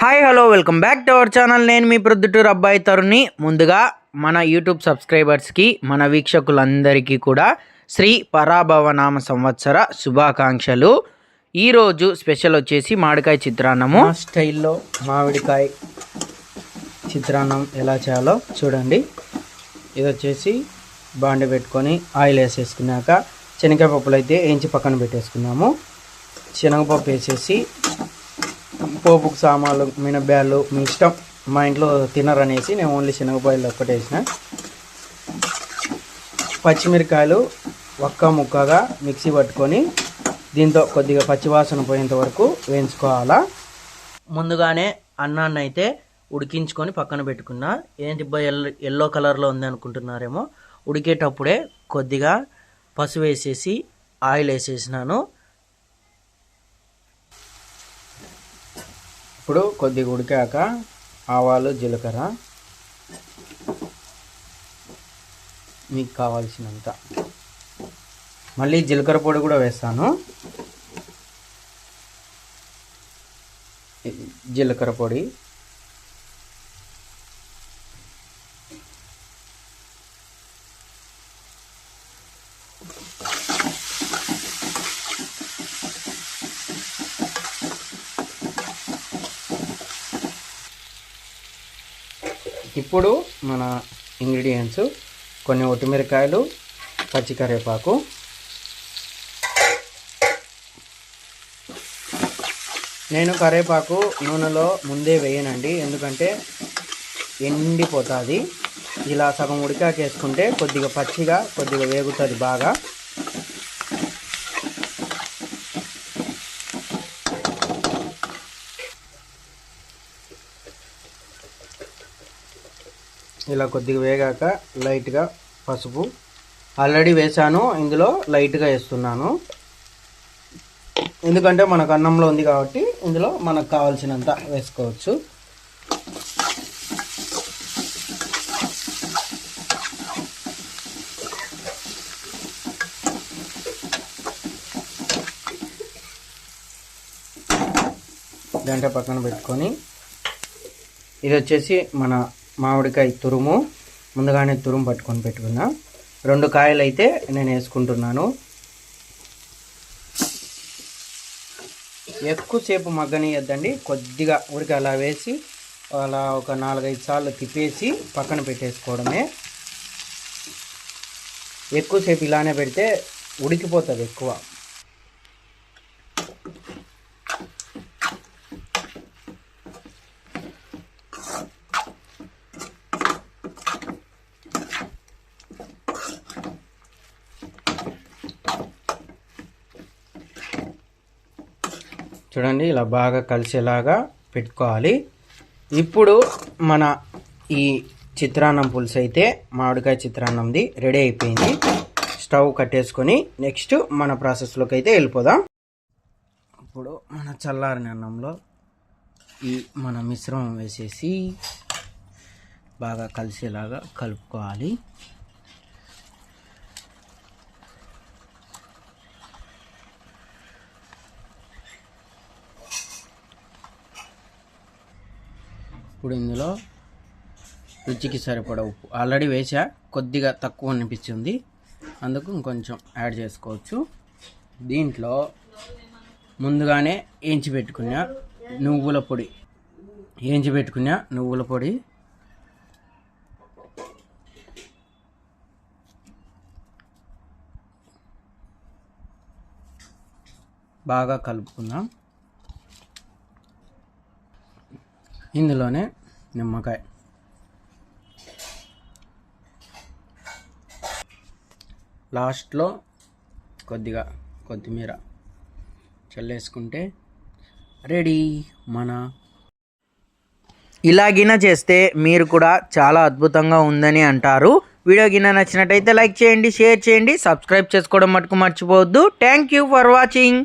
Hi hello welcome back to our channel. నేను మీ ప్రొద్దుటూరు అబ్బాయి తరుణ్ని. ముందుగా మన యూట్యూబ్ సబ్స్క్రైబర్స్కి, మన వీక్షకులందరికీ కూడా శ్రీ పరాభవనామ సంవత్సర శుభాకాంక్షలు. ఈరోజు స్పెషల్ వచ్చేసి మామిడికాయ చిత్రాన్నము. స్టైల్లో మామిడికాయ చిత్రాన్నం ఎలా చేయాలో చూడండి. ఇది వచ్చేసి బాండి పెట్టుకొని ఆయిల్ వేసేసుకున్నాక శనగకాయ పప్పులు అయితే వేయించి పక్కన పెట్టేసుకున్నాము. శనగపప్పు వేసేసి పోపుకు సామాన్లు మినబ్యాలు మీ ఇష్టం, మా ఇంట్లో తినరనేసి నేను ఓన్లీ శనగపాయలు ఒక్కటే వేసిన. పచ్చిమిరకాయలు ఒక్క ముక్కగా మిక్సీ పట్టుకొని దీంతో కొద్దిగా పచ్చివాసన పోయేంత వరకు వేయించుకోవాలా. ముందుగానే అన్నాన్ని అయితే ఉడికించుకొని పక్కన పెట్టుకున్నా. ఏంటి ఎల్లో కలర్లో ఉంది అనుకుంటున్నారేమో, ఉడికేటప్పుడే కొద్దిగా పసుపు వేసేసి ఆయిల్ వేసేసినాను. ఇప్పుడు కొద్దిగా ఉడికాక ఆవాలు జీలకర్ర మీకు కావాల్సినంత, మళ్ళీ జీలకర్ర పొడి కూడా వేస్తాను. జీలకర్ర పొడి, ఇప్పుడు మన ఇంగ్రీడియంట్స్ కొన్ని ఒట్టిమిరకాయలు, పచ్చి కరివేపాకు, నేను కరివేపాకు నూనెలో ముందే వేయనండి, ఎందుకంటే ఎండిపోతుంది. ఇలా సగం ఉడికాక వేసుకుంటే కొద్దిగా పచ్చిగా కొద్దిగా వేగుతుంది బాగా. ఇలా కొద్దిగా వేగాక లైట్గా పసుపు ఆల్రెడీ వేసాను, ఇందులో లైట్గా వేస్తున్నాను, ఎందుకంటే మనకు అన్నంలో ఉంది కాబట్టి ఇందులో మనకు కావాల్సినంత వేసుకోవచ్చు. దాంట్లో పక్కన పెట్టుకొని, ఇది వచ్చేసి మన మామిడికాయ తురుము, ముందుగానే తురుము పట్టుకొని పెట్టుకున్నా. 2 కాయలు అయితే నేను వేసుకుంటున్నాను. ఎక్కువసేపు మగ్గనియద్దండి, కొద్దిగా ఉడికి అలా వేసి అలా ఒక 4-5 సార్లు తిప్పేసి పక్కన పెట్టేసుకోవడమే. ఎక్కువసేపు ఇలానే పెడితే ఉడికిపోతుంది ఎక్కువ. చూడండి, ఇలా బాగా కలిసేలాగా పెట్టుకోవాలి. ఇప్పుడు మన ఈ చిత్రాన్నం పులుసు అయితే మామిడికాయ చిత్రాన్నంది రెడీ అయిపోయింది. స్టవ్ కట్టేసుకొని నెక్స్ట్ మన ప్రాసెస్లోకి అయితే వెళ్ళిపోదాం. ఇప్పుడు మన చల్లారిన అన్నంలో ఈ మన మిశ్రమం వేసేసి బాగా కలిసేలాగా కలుపుకోవాలి. ఇప్పుడు ఇందులో రుచికి సరిపడా ఉప్పు ఆల్రెడీ వేసా, కొద్దిగా తక్కువ అనిపించింది, అందుకు ఇంకొంచెం యాడ్ చేసుకోవచ్చు. దీంట్లో ముందుగానే వేయించి పెట్టుకున్న నువ్వుల పొడి, బాగా కలుపుకుందాం. ఇందులోనే నిమ్మకాయ, లాస్ట్లో కొద్దిగా కొత్తిమీర చల్లేసుకుంటే రెడీ. ఇలాగిన చేస్తే మీరు కూడా చాలా అద్భుతంగా ఉందని అంటారు. వీడియో గిన్న నచ్చినట్టయితే లైక్ చేయండి, షేర్ చేయండి, సబ్స్క్రైబ్ చేసుకోవడం మటుకు మర్చిపోవద్దు. Thank you for watching.